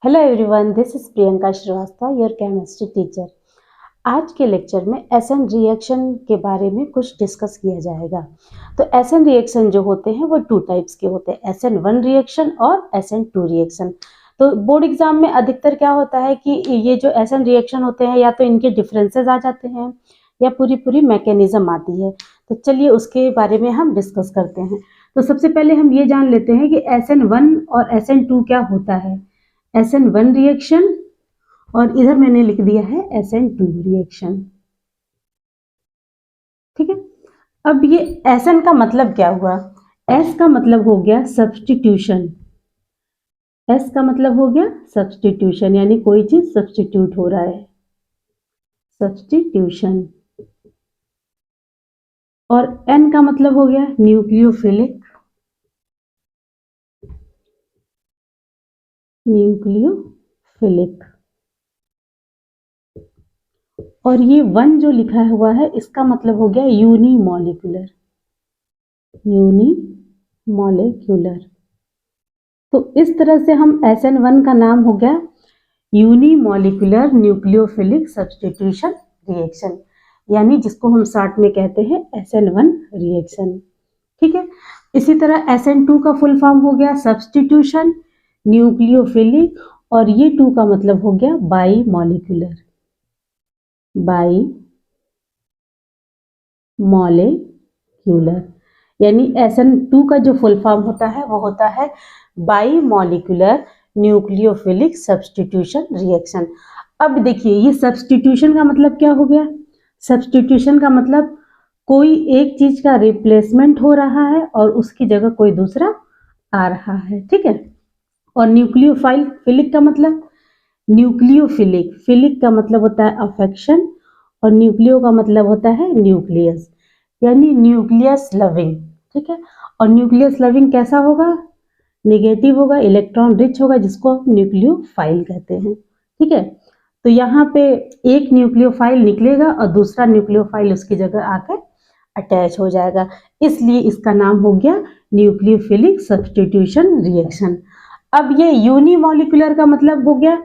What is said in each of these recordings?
Hello everyone, this is Priyanka Srivastava, your chemistry teacher. आज के lecture में एसएन रिएक्शन के बारे में कुछ डिस्कस किया जाएगा। तो एसएन रिएक्शन जो होते हैं वो टू टाइप्स के होते हैं, SN1 रिएक्शन और SN2 रिएक्शन। तो बोर्ड एग्जाम में अधिकतर क्या होता है कि ये जो एसएन रिएक्शन होते हैं या तो इनके डिफरेंसेस आ जाते हैं या पूरी मैकेनिज्म आती है। तो चलिए उसके बारे में हम डिस्कस करते हैं। तो सबसे पहले हम ये जान लेते हैं कि SN1 और SN2 क्या होता है। SN1 रिएक्शन और इधर मैंने लिख दिया है SN2 रिएक्शन। ठीक है, अब ये SN का मतलब क्या हुआ? S का मतलब हो गया सब्स्टिट्यूशन। S का मतलब हो गया सब्स्टिट्यूशन, यानी कोई चीज सब्स्टिट्यूट हो रहा है, सब्स्टिट्यूशन। और N का मतलब हो गया न्यूक्लियोफिलिक, न्यूक्लियोफिलिक। और ये 1 जो लिखा हुआ है इसका मतलब हो गया यूनिमॉलिक्यूलर, यूनिमॉलिक्यूलर। तो इस तरह से हम SN1 का नाम हो गया यूनिमॉलिक्यूलर न्यूक्लियोफिलिक सब्स्टिट्यूशन रिएक्शन, यानी जिसको हम शॉर्ट में कहते हैं SN1 रिएक्शन। ठीक है, इसी तरह SN2 का फुल फॉर्म हो गया सब्स्टिट्यूशन न्यूक्लियोफिलिक, और ये 2 का मतलब हो गया बाई मॉलिक्यूलर, बाई मॉलिक्यूलर। यानी SN2 का जो फुल फॉर्म होता है वो होता है by molecular nucleophilic substitution reaction. अब देखिए ये सब्स्टिट्यूशन का मतलब क्या हो गया? सब्स्टिट्यूशन का मतलब कोई एक चीज का रिप्लेसमेंट हो रहा है और उसकी जगह कोई दूसरा आ रहा है। ठीक है, और न्यूक्लियोफिलिक का मतलब, न्यूक्लियोफिलिक, फिलिक का मतलब होता है अफेक्शन और न्यूक्लियो का मतलब होता है न्यूक्लियस, यानी न्यूक्लियस लविंग। ठीक है, और न्यूक्लियस लविंग कैसा होगा? नेगेटिव होगा, इलेक्ट्रॉन रिच होगा, जिसको हम न्यूक्लियोफाइल कहते हैं। ठीक है, तो यहाँ पे एक न्यूक्लियोफाइल निकलेगा और दूसरा न्यूक्लियोफाइल उसकी जगह आकर अटैच हो जाएगा, इसलिए इसका नाम हो गया न्यूक्लियोफिलिक सब्स्टिट्यूशन रिएक्शन। अब ये यूनिमॉलिक्यूलर का मतलब हो गया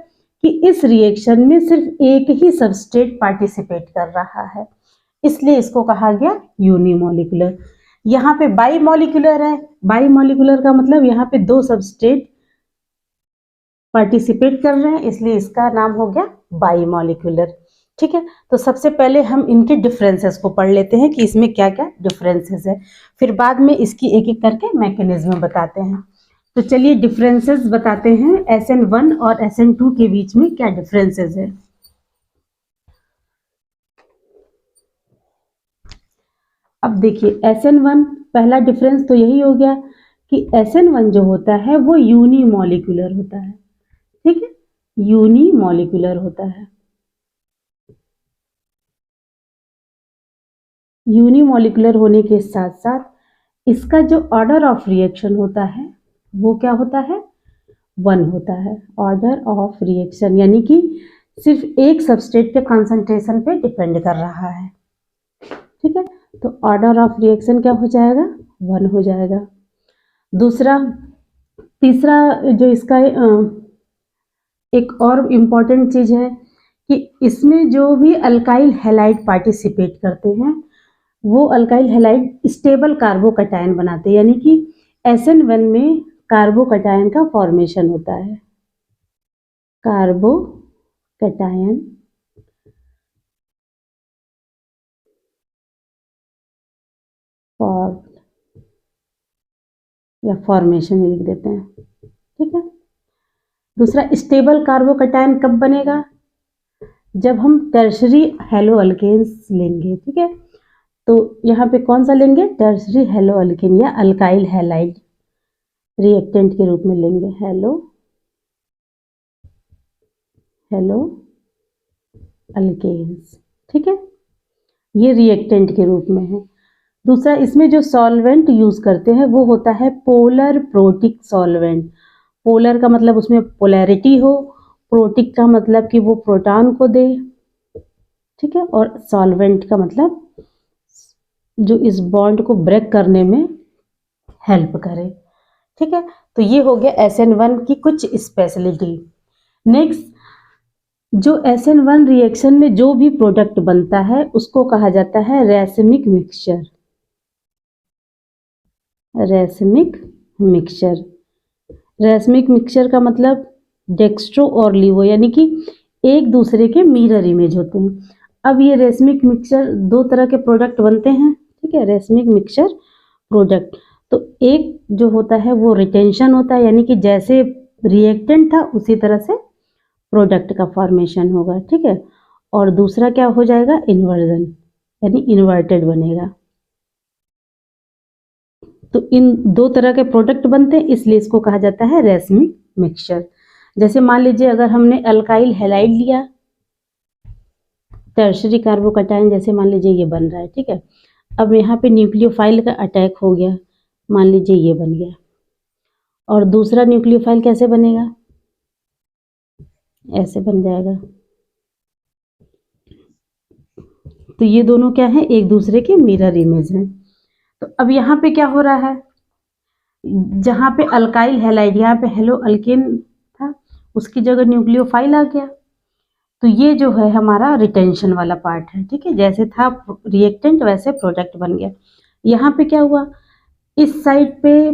कि इस रिएक्शन में सिर्फ एक ही सबस्ट्रेट पार्टिसिपेट कर रहा है, इसलिए इसको कहा गया यूनिमॉलिक्यूलर। यहाँ पे बाई मॉलिक्यूलर है, बाई मॉलिक्यूलर का मतलब यहाँ पे 2 सबस्ट्रेट पार्टिसिपेट कर रहे हैं, इसलिए इसका नाम हो गया बाई मॉलिक्यूलर। ठीक है, तो सबसे पहले हम इनके डिफरेंसेस को पढ़ लेते हैं कि इसमें क्या क्या डिफरेंसेस है, फिर बाद में इसकी एक एक करके मैकेनिज्म बताते हैं। तो चलिए डिफरेंसेस बताते हैं, SN1 और SN2 के बीच में क्या डिफरेंसेस है। अब देखिए SN1 पहला डिफरेंस तो यही हो गया कि SN1 जो होता है वो यूनिमॉलिक्यूलर होता है। ठीक है, यूनिमॉलिक्यूलर होता है। यूनिमॉलिक्यूलर होने के साथ साथ इसका जो ऑर्डर ऑफ रिएक्शन होता है वो क्या होता है? 1 होता है, ऑर्डर ऑफ रिएक्शन, यानी कि सिर्फ एक सबस्ट्रेट के कॉन्सेंट्रेशन पे डिपेंड कर रहा है। ठीक है, तो ऑर्डर ऑफ रिएक्शन क्या हो जाएगा? 1 हो जाएगा। दूसरा, तीसरा जो इसका एक और इम्पॉर्टेंट चीज है कि इसमें जो भी अल्काइल हैलाइड पार्टिसिपेट करते हैं वो अल्काइल हैलाइड स्टेबल कार्बोकैटायन बनाते हैं, यानी कि SN1 में कार्बोकैटायन का फॉर्मेशन होता है, कार्बोकैटायन या फॉर्मेशन लिख देते हैं। ठीक है, दूसरा स्टेबल कार्बोकैटायन कब बनेगा? जब हम टर्शरी हैलो अल्केन्स लेंगे। ठीक है, तो यहाँ पे कौन सा लेंगे? टर्शरी हैलो अल्केन या अल्काइल हैलाइड रिएक्टेंट के रूप में लेंगे, हैलो अल्केन्स। ठीक है, ये रिएक्टेंट के रूप में है। दूसरा, इसमें जो सॉल्वेंट यूज करते हैं वो होता है पोलर प्रोटिक सॉल्वेंट। पोलर का मतलब उसमें पोलैरिटी हो, प्रोटिक का मतलब कि वो प्रोटॉन को दे। ठीक है, और सॉल्वेंट का मतलब जो इस बॉन्ड को ब्रेक करने में हेल्प करे। ठीक है, तो ये हो गया SN1 की कुछ स्पेशलिटी। नेक्स्ट, जो SN1 रिएक्शन में जो भी प्रोडक्ट बनता है उसको कहा जाता है रैसमिक मिक्सचर। रैसमिक मिक्सचर, रैसमिक मिक्सचर का मतलब डेक्स्ट्रो और लीवो, यानी कि एक दूसरे के मिरर इमेज होते हैं। अब ये रैसमिक मिक्सचर दो तरह के प्रोडक्ट बनते हैं, ठीक है, रैसमिक मिक्सचर प्रोडक्ट। तो एक जो होता है वो रिटेंशन होता है, यानी कि जैसे रिएक्टेंट था उसी तरह से प्रोडक्ट का फॉर्मेशन होगा, ठीक है। और दूसरा क्या हो जाएगा, इन्वर्जन, यानी इन्वर्टेड बनेगा। तो इन दो तरह के प्रोडक्ट बनते हैं, इसलिए इसको कहा जाता है रैसमिक मिक्सचर। जैसे मान लीजिए अगर हमने अल्काइल हैलाइड लिया, टर्शरी कार्बोकैटायन, जैसे मान लीजिए ये बन रहा है, ठीक है। अब यहाँ पे न्यूक्लियोफाइल का अटैक हो गया, मान लीजिए ये बन गया, और दूसरा न्यूक्लियोफाइल कैसे बनेगा, ऐसे बन जाएगा। तो ये दोनों क्या है, एक दूसरे के मिरर इमेज हैं। तो अब यहाँ पे क्या हो रहा है, जहाँ पे अल्काइल हैलाइड, यहाँ पे हेलो अल्केन था, उसकी जगह न्यूक्लियोफाइल आ गया। तो ये जो है हमारा रिटेंशन वाला पार्ट है, ठीक है। जैसे था रिएक्टेंट वैसे प्रोडक्ट बन गया। यहाँ पे क्या हुआ, इस साइड पे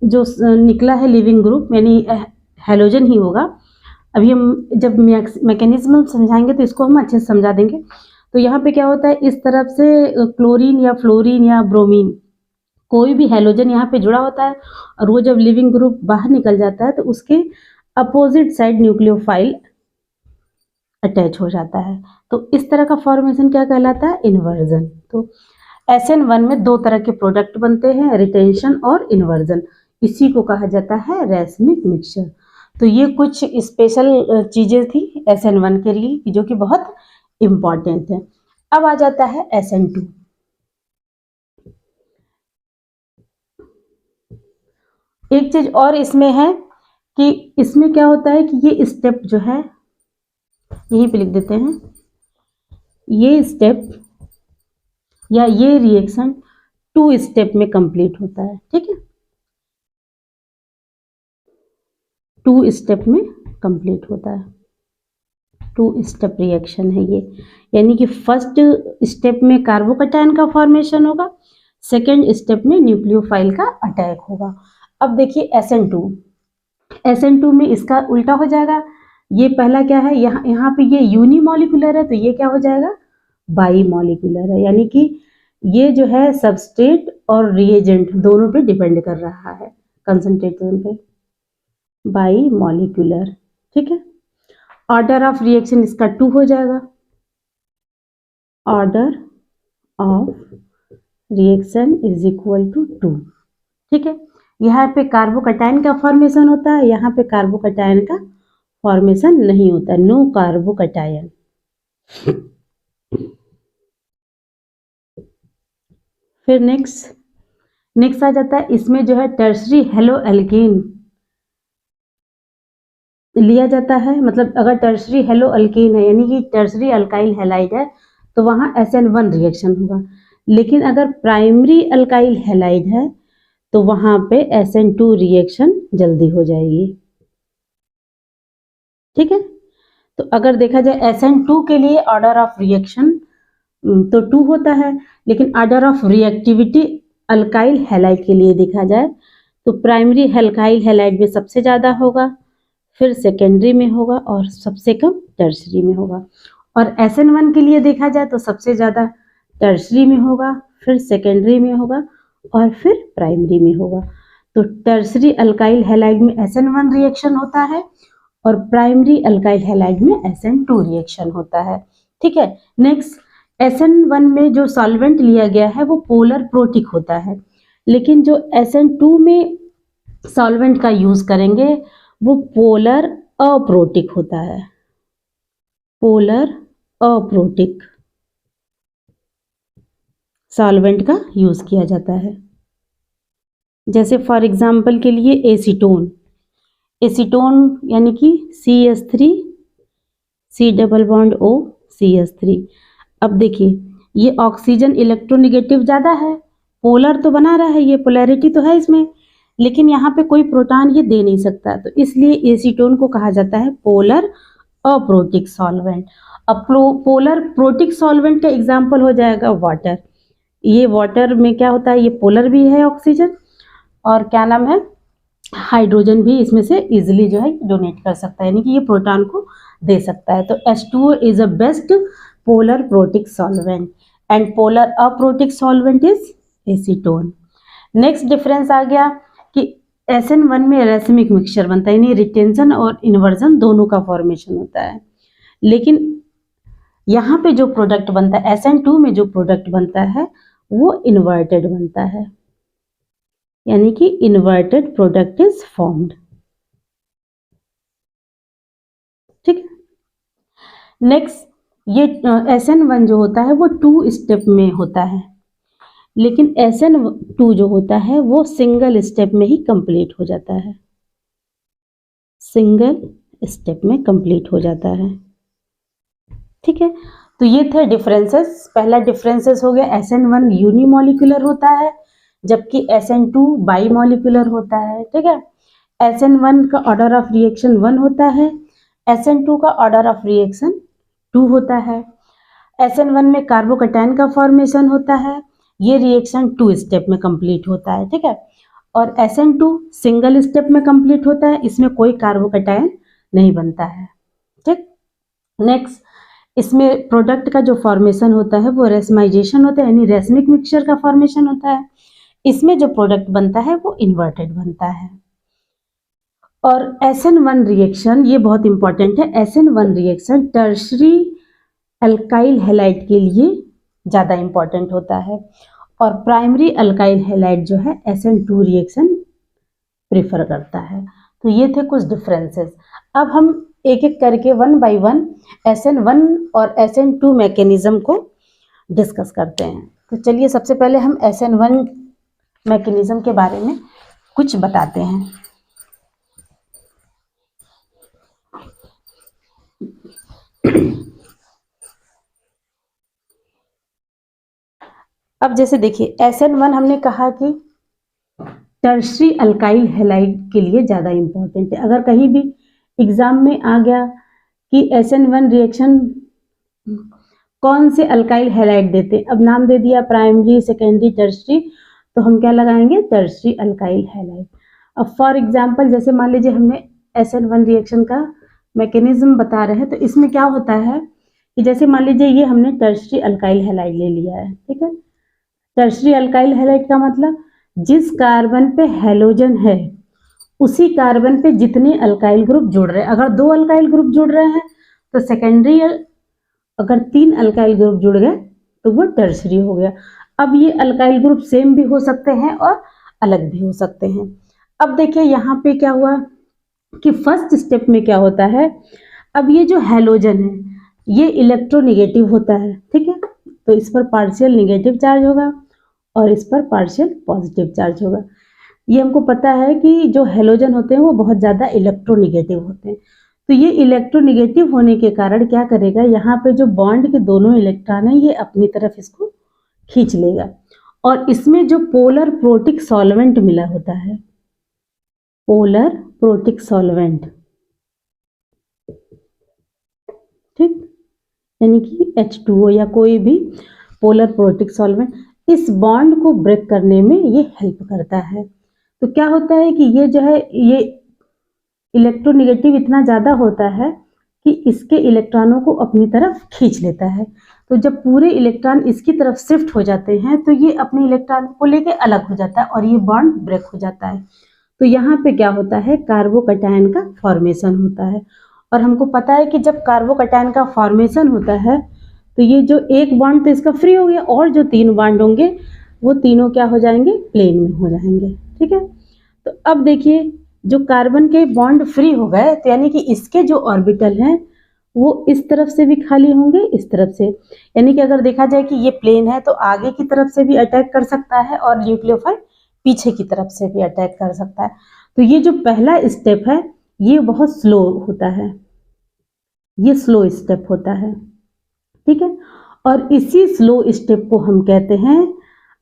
जो निकला है लिविंग ग्रुप, यानी हेलोजन ही होगा। अभी हम जब मैकेनिज्म समझाएंगे तो इसको हम अच्छे से समझा देंगे। तो यहाँ पे क्या होता है, इस तरफ से क्लोरीन या फ्लोरीन या ब्रोमीन, कोई भी हेलोजन यहाँ पे जुड़ा होता है, और वो जब लिविंग ग्रुप बाहर निकल जाता है तो उसके अपोजिट साइड न्यूक्लियोफाइल अटैच हो जाता है। तो इस तरह का फॉर्मेशन क्या कहलाता है, इन्वर्जन। तो SN1 में दो तरह के प्रोडक्ट बनते हैं, रिटेंशन और इन्वर्जन। इसी को कहा जाता है रैसमिक मिक्सचर। तो ये कुछ स्पेशल चीजें थी SN1 के लिए जो कि बहुत इंपॉर्टेंट है। अब आ जाता है SN2। एक चीज और इसमें है कि इसमें क्या होता है कि ये स्टेप जो है, यहीं पे लिख देते हैं, ये स्टेप या ये रिएक्शन 2 स्टेप में कंप्लीट होता है, ठीक है। 2 स्टेप में कंप्लीट होता है, 2 स्टेप रिएक्शन है ये। यानी कि फर्स्ट स्टेप में कार्बोकैटायन का फॉर्मेशन होगा, सेकेंड स्टेप में न्यूक्लियोफाइल का अटैक होगा। अब देखिए SN2 में इसका उल्टा हो जाएगा। ये पहला क्या है, यहाँ पे ये यूनिमॉलिक्यूलर है, तो ये क्या हो जाएगा, बाई मॉलिक्यूलर है। यानी कि ये जो है सबस्ट्रेट और रिएजेंट दोनों पे डिपेंड कर रहा है, कंसंट्रेशन पे, बाई मॉलिक्यूलर, ठीक है। ऑर्डर ऑफ रिएक्शन इसका 2 हो जाएगा, order of reaction is equal to 2, ठीक है। यहाँ पे कार्बोकैटायन का फॉर्मेशन होता है, यहाँ पे कार्बोकैटायन का फॉर्मेशन नहीं होता, नो कार्बोकैटायन। फिर नेक्स्ट आ जाता है, इसमें जो है टर्शरी हेलो एल्केन लिया जाता है। मतलब अगर टर्शरी हेलो अल्केन है, यानी कि टर्शरी अल्काइल हैलाइड है, तो वहाँ SN1 रिएक्शन होगा। लेकिन अगर प्राइमरी अल्काइल हैलाइड है तो वहाँ पे SN2 रिएक्शन जल्दी हो जाएगी, ठीक है। तो अगर देखा जाए SN2 के लिए ऑर्डर ऑफ रिएक्शन तो 2 होता है, लेकिन order of reactivity alkyl halide के लिए देखा जाए तो प्राइमरी अल्काइल हैलाइड में सबसे ज़्यादा होगा, फिर सेकेंडरी में होगा और सबसे कम टर्शरी में होगा। और SN1 के लिए देखा जाए तो सबसे ज़्यादा टर्शरी में होगा, फिर सेकेंडरी में होगा और फिर प्राइमरी में होगा। तो टर्शरी अल्काइल हैलाइड में SN1 रिएक्शन होता है और प्राइमरी अल्काइल हैलाइड में SN2 रिएक्शन होता है, ठीक है। नेक्स्ट, SN1 में जो सॉल्वेंट लिया गया है वो पोलर प्रोटिक होता है, लेकिन जो SN2 में सॉल्वेंट का यूज करेंगे वो पोलर अप्रोटिक होता है, पोलर अप्रोटिक सॉल्वेंट का यूज किया जाता है। जैसे फॉर एग्जाम्पल के लिए एसीटोन यानी कि CH3 C double bond O CH3। अब देखिए ये ऑक्सीजन इलेक्ट्रोनेगेटिव ज़्यादा है, पोलर तो बना रहा है, ये पोलैरिटी तो है इसमें, लेकिन यहाँ पे कोई प्रोटॉन ये दे नहीं सकता, तो इसलिए एसीटोन को कहा जाता है पोलर अप्रोटिक सॉल्वेंट। अब पोलर प्रोटिक सॉल्वेंट का एग्जाम्पल हो जाएगा वाटर। ये वाटर में क्या होता है, ये पोलर भी है ऑक्सीजन, और क्या नाम है, हाइड्रोजन भी इसमें से इजिली जो है डोनेट कर सकता है, यानी कि ये प्रोटॉन को दे सकता है। तो H2O is a best polar protic solvent and polar aprotic solvent is acetone. Next difference आ गया कि SN1 में रेसमिक मिक्सचर बनता है, यानी रिटेंशन और इन्वर्जन दोनों का फॉर्मेशन होता है। लेकिन यहाँ पे जो प्रोडक्ट बनता है SN2 में, जो प्रोडक्ट बनता है वो इन्वर्टेड बनता है, यानी कि इन्वर्टेड प्रोडक्ट इज फॉर्म्ड। ठीक है। नेक्स्ट, ये SN1 जो होता है वो 2 स्टेप में होता है, लेकिन SN2 जो होता है वो सिंगल स्टेप में ही कंप्लीट हो जाता है, सिंगल स्टेप में कंप्लीट हो जाता है। ठीक है, तो ये थे डिफरेंसेस। पहला डिफरेंसेस हो गया SN1 यूनिमोलिकुलर होता है, जबकि SN2 बाईमोलिकुलर होता है। ठीक है, SN1 का ऑर्डर ऑफ रिएक्शन 1 होता है, SN2 का ऑर्डर ऑफ रिएक्शन 2 होता है। SN1 में कार्बोकैटायन का फॉर्मेशन होता है, ये रिएक्शन 2 स्टेप में कंप्लीट होता है। ठीक है, और SN2 सिंगल स्टेप में कंप्लीट होता है, इसमें कोई कार्बोकैटायन नहीं बनता है। ठीक, नेक्स्ट, इसमें प्रोडक्ट का जो फॉर्मेशन होता है वो रेसमाइजेशन होता है, यानी रेसमिक मिक्सचर का फॉर्मेशन होता है। इसमें जो प्रोडक्ट बनता है वो इन्वर्टेड बनता है। और SN1 रिएक्शन, ये बहुत इंपॉर्टेंट है, SN1 reaction tertiary alkyl halide के लिए ज़्यादा इंपॉर्टेंट होता है, और प्राइमरी अल्काइल हैलाइड जो है SN2 रिएक्शन प्रेफर करता है। तो ये थे कुछ डिफरेंसेस। अब हम एक एक करके 1 बाय 1 SN1 और SN2 मैकेनिज्म को डिस्कस करते हैं। तो चलिए सबसे पहले हम SN1 मैकेनिज्म के बारे में कुछ बताते हैं। अब जैसे देखिए SN1 हमने कहा कि टर्शरी अल्काइल हैलाइड के लिए ज़्यादा इंपॉर्टेंट है। अगर कहीं भी एग्जाम में आ गया कि SN1 रिएक्शन कौन से अल्काइल हैलाइड देते, अब नाम दे दिया प्राइमरी, सेकेंडरी, टर्शरी, तो हम क्या लगाएंगे, टर्शरी अल्काइल हैलाइड। अब फॉर एग्जांपल जैसे मान लीजिए हमने SN1 रिएक्शन का मैकेनिज्म बता रहे हैं, तो इसमें क्या होता है कि जैसे मान लीजिए ये हमने टर्शरी अल्काइल हैलाइड ले लिया है। ठीक है, टर्शरी अल्काइल हैलाइड का मतलब जिस कार्बन पे हैलोजन है उसी कार्बन पे जितने अल्काइल ग्रुप जुड़ रहे हैं। अगर 2 अल्काइल ग्रुप जुड़ रहे हैं तो सेकेंडरी, अगर 3 अल्काइल ग्रुप जुड़ गए तो वो टर्शरी हो गया। अब ये अल्काइल ग्रुप सेम भी हो सकते हैं और अलग भी हो सकते हैं। अब देखिए यहाँ पे क्या हुआ कि फर्स्ट स्टेप में क्या होता है, अब ये जो हैलोजन है ये इलेक्ट्रोनेगेटिव होता है। ठीक है, तो इस पर पार्शियल नेगेटिव चार्ज होगा और इस पर पार्शियल पॉजिटिव चार्ज होगा। ये हमको पता है कि जो हैलोजन होते हैं वो बहुत ज़्यादा इलेक्ट्रोनेगेटिव होते हैं। तो ये इलेक्ट्रोनेगेटिव होने के कारण क्या करेगा, यहाँ पे जो बॉन्ड के दोनों इलेक्ट्रॉन है ये अपनी तरफ इसको खींच लेगा, और इसमें जो पोलर प्रोटिक सॉल्वेंट मिला होता है, पोलर प्रोटिक सॉल्वेंट, ठीक, यानी कि H2O या कोई भी पोलर प्रोटिक सॉल्वेंट इस बॉन्ड को ब्रेक करने में ये हेल्प करता है। तो क्या होता है कि ये जो है ये इलेक्ट्रोनेगेटिव इतना ज़्यादा होता है कि इसके इलेक्ट्रॉनों को अपनी तरफ खींच लेता है। तो जब पूरे इलेक्ट्रॉन इसकी तरफ शिफ्ट हो जाते हैं तो ये अपने इलेक्ट्रॉन को लेके अलग हो जाता है और ये बॉन्ड ब्रेक हो जाता है। तो यहाँ पे क्या होता है, कार्बोकैटायन का फॉर्मेशन होता है। और हमको पता है कि जब कार्बोकैटायन का फॉर्मेशन होता है तो ये जो एक बॉन्ड तो इसका फ्री हो गया, और जो 3 बॉन्ड होंगे वो तीनों क्या हो जाएंगे, प्लेन में हो जाएंगे। ठीक है, तो अब देखिए जो कार्बन के बॉन्ड फ्री हो गए तो यानी कि इसके जो ऑर्बिटल हैं वो इस तरफ से भी खाली होंगे, इस तरफ से, यानी कि अगर देखा जाए कि ये प्लेन है तो आगे की तरफ से भी अटैक कर सकता है और न्यूक्लियोफाइल पीछे की तरफ से भी अटैक कर सकता है। तो ये जो पहला स्टेप है ये बहुत स्लो होता है, ये स्लो स्टेप होता है। ठीक है, और इसी स्लो स्टेप को हम कहते हैं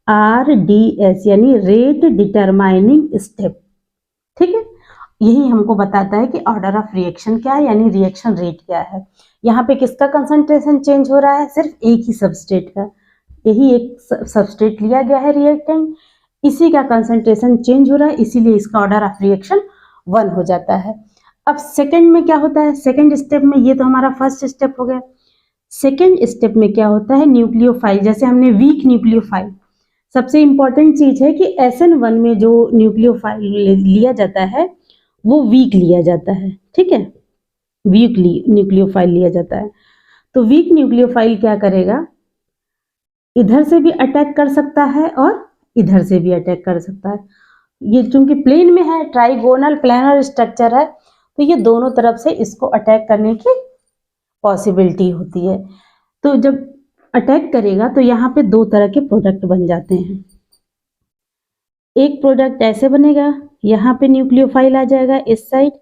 RDS, यानी रेट डिटरमाइनिंग स्टेप। ठीक है, यही हमको बताता है कि ऑर्डर ऑफ रिएक्शन क्या है, यानी रिएक्शन रेट क्या है। यहाँ पे किसका कंसंट्रेशन चेंज हो रहा है, सिर्फ एक ही सबस्ट्रेट का, यही एक सबस्ट्रेट लिया गया है रिएक्टेंट, इसी का कंसंट्रेशन चेंज हो रहा है, इसीलिए इसका ऑर्डर ऑफ रिएक्शन 1 हो जाता है। अब सेकंड में क्या होता है, सेकंड स्टेप में, ये तो हमारा फर्स्ट स्टेप हो गया। सेकंड स्टेप में क्या होता है, न्यूक्लियोफाइल, जैसे हमने वीक न्यूक्लियोफाइल, सबसे इंपॉर्टेंट चीज है कि SN1 में जो न्यूक्लियोफाइल लिया जाता है वो वीक लिया जाता है, ठीक है, वीक न्यूक्लियोफाइल लिया जाता है। तो वीक न्यूक्लियोफाइल क्या करेगा, इधर से भी अटैक कर सकता है और इधर से भी अटैक कर सकता है। ये चूंकि प्लेन में है, ट्राइगोनल प्लेनर स्ट्रक्चर है, तो ये दोनों तरफ से इसको अटैक करने की पॉसिबिलिटी होती है। तो जब अटैक करेगा तो यहाँ पे दो तरह के प्रोडक्ट बन जाते हैं। एक प्रोडक्ट ऐसे बनेगा, यहाँ पे न्यूक्लियोफाइल आ जाएगा इस साइड,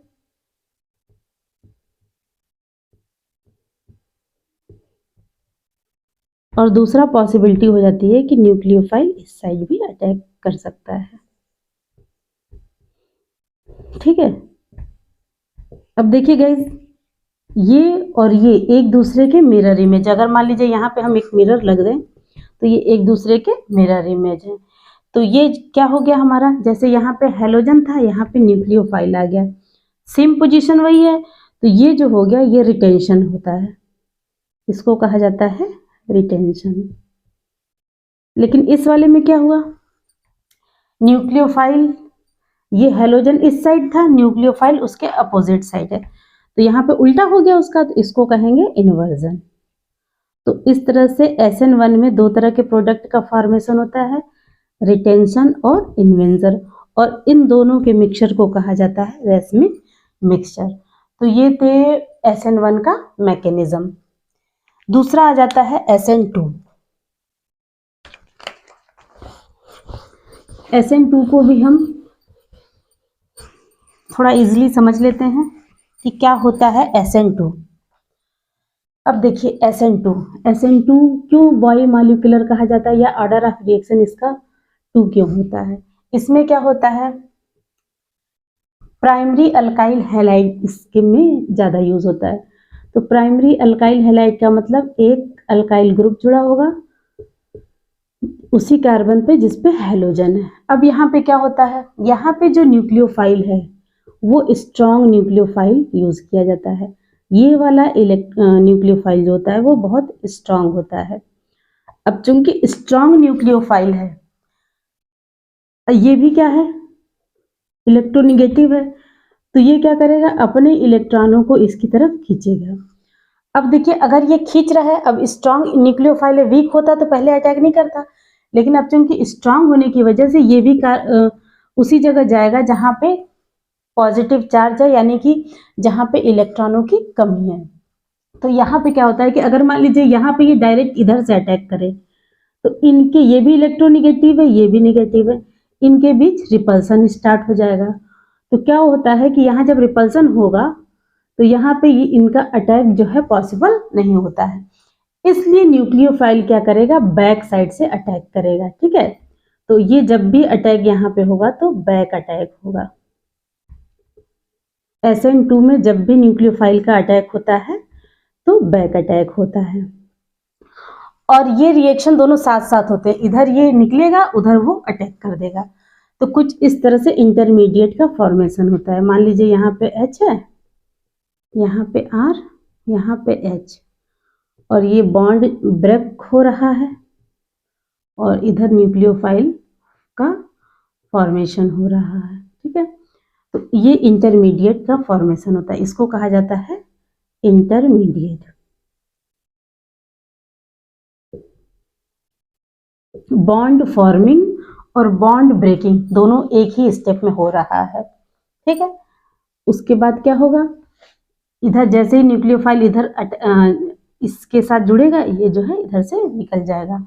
और दूसरा पॉसिबिलिटी हो जाती है कि न्यूक्लियोफाइल इस साइड भी अटैक कर सकता है, ठीक है। अब देखिए गाइस, ये और ये एक दूसरे के मिरर इमेज, अगर मान लीजिए यहाँ पे हम एक मिरर लग दें तो ये एक दूसरे के मिरर इमेज है। तो ये क्या हो गया हमारा, जैसे यहाँ पे हेलोजन था, यहाँ पे न्यूक्लियोफाइल आ गया, सेम पोजीशन वही है, तो ये जो हो गया ये रिटेंशन होता है, इसको कहा जाता है रिटेंशन। लेकिन इस वाले में क्या हुआ, न्यूक्लियोफाइल, ये हेलोजन इस साइड था, न्यूक्लियोफाइल उसके अपोजिट साइड है, तो यहाँ पे उल्टा हो गया उसका, तो इसको कहेंगे इन्वर्जन। तो इस तरह से SN1 में दो तरह के प्रोडक्ट का फॉर्मेशन होता है, रिटेंशन और इन्वेंजर, और इन दोनों के मिक्सचर को कहा जाता है रेसमिक मिक्सचर। तो ये थे SN1 का मैकेनिज्म। दूसरा आ जाता है SN2। SN2 को भी हम थोड़ा इजीली समझ लेते हैं कि क्या होता है SN2। अब देखिए SN2 क्यों बायोमॉलिक्यूलर कहा जाता है, या ऑर्डर ऑफ रिएक्शन इसका 2 क्यों होता है। इसमें क्या होता है, प्राइमरी अल्काइल हैलाइड इसके में ज़्यादा यूज होता है। तो प्राइमरी अल्काइल हैलाइड का मतलब एक अल्काइल ग्रुप जुड़ा होगा उसी कार्बन पे जिस पे हैलोजन है। अब यहाँ पे क्या होता है, यहाँ पे जो न्यूक्लियोफाइल है वो स्ट्रॉन्ग न्यूक्लियोफाइल यूज किया जाता है। ये वाला न्यूक्लियोफाइल जो होता है वो बहुत स्ट्रॉन्ग होता है। अब चूंकि स्ट्रॉन्ग न्यूक्लियोफाइल है, ये भी क्या है, इलेक्ट्रोनिगेटिव है, तो ये क्या करेगा, अपने इलेक्ट्रॉनों को इसकी तरफ खींचेगा। अब देखिए, अगर ये खींच रहा है, अब स्ट्रॉन्ग न्यूक्लियोफाइल है, वीक होता तो पहले अटैक नहीं करता, लेकिन अब चूंकि स्ट्रॉन्ग होने की वजह से ये भी उसी जगह जाएगा जहां पे पॉजिटिव चार्ज है, यानी कि जहां पे इलेक्ट्रॉनों की कमी है। तो यहाँ पे क्या होता है कि अगर मान लीजिए यहाँ पे ये डायरेक्ट इधर से अटैक करे, तो इनके, ये भी इलेक्ट्रोनिगेटिव है, ये भी निगेटिव है, इनके बीच रिपल्सन स्टार्ट हो जाएगा। तो क्या होता है कि यहाँ जब रिपल्सन होगा तो यहाँ पे ये इनका अटैक जो है पॉसिबल नहीं होता है, इसलिए न्यूक्लियोफाइल क्या करेगा, बैक साइड से अटैक करेगा, ठीक है। तो ये जब भी अटैक यहाँ पे होगा तो बैक अटैक होगा। SN2 में जब भी न्यूक्लियोफाइल का अटैक होता है तो बैक अटैक होता है, और ये रिएक्शन दोनों साथ साथ होते हैं, इधर ये निकलेगा उधर वो अटैक कर देगा। तो कुछ इस तरह से इंटरमीडिएट का फॉर्मेशन होता है। मान लीजिए यहाँ पे H है, यहाँ पे R, यहाँ पे H, और ये बॉन्ड ब्रेक हो रहा है और इधर न्यूक्लियोफाइल का फॉर्मेशन हो रहा है, ठीक है। तो ये इंटरमीडिएट का फॉर्मेशन होता है, इसको कहा जाता है इंटरमीडिएट। बॉन्ड फॉर्मिंग और बॉन्ड ब्रेकिंग दोनों एक ही स्टेप में हो रहा है, ठीक है। उसके बाद क्या होगा, इधर जैसे ही न्यूक्लियोफाइल इधर इसके साथ जुड़ेगा, ये जो है इधर से निकल जाएगा,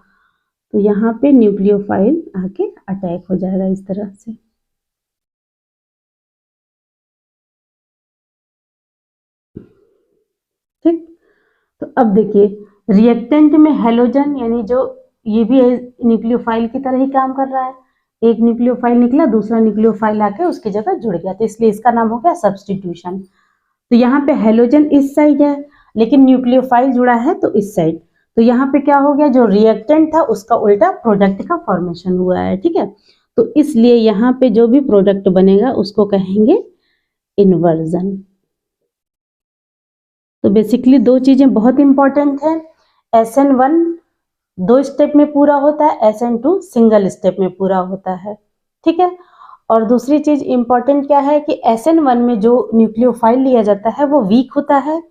तो यहाँ पे न्यूक्लियोफाइल आके अटैक हो जाएगा इस तरह से। ठीक, तो अब देखिए रिएक्टेंट में हेलोजन, यानी जो ये भी न्यूक्लियोफाइल की तरह ही काम कर रहा है, एक न्यूक्लियोफाइल निकला, दूसरा न्यूक्लियोफाइल आके उसकी जगह जुड़ गया, तो इसलिए इसका नाम हो गया सब्स्टिट्यूशन। तो यहाँ पे हेलोजन इस साइड है लेकिन न्यूक्लियोफाइल जुड़ा है तो इस साइड, तो यहाँ पे क्या हो गया, जो रिएक्टेंट था उसका उल्टा प्रोडक्ट का फॉर्मेशन हुआ है, ठीक है। तो इसलिए यहाँ पे जो भी प्रोडक्ट बनेगा उसको कहेंगे इन्वर्जन। तो बेसिकली दो चीजें बहुत इंपॉर्टेंट है, SN1 2 स्टेप में पूरा होता है, SN2 सिंगल स्टेप में पूरा होता है, ठीक है। और दूसरी चीज इंपॉर्टेंट क्या है कि SN1 में जो न्यूक्लियोफाइल लिया जाता है वो वीक होता है,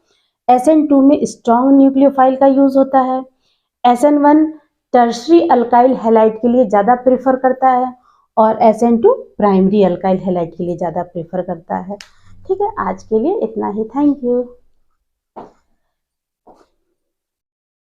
SN2 में स्ट्रॉन्ग न्यूक्लियोफाइल का यूज होता है। SN1 टर्शरी अल्काइल हैलाइड के लिए ज्यादा प्रेफर करता है और SN2 प्राइमरी अल्काइल हैलाइड के लिए ज्यादा प्रेफर करता है, ठीक है। आज के लिए इतना ही, थैंक यू।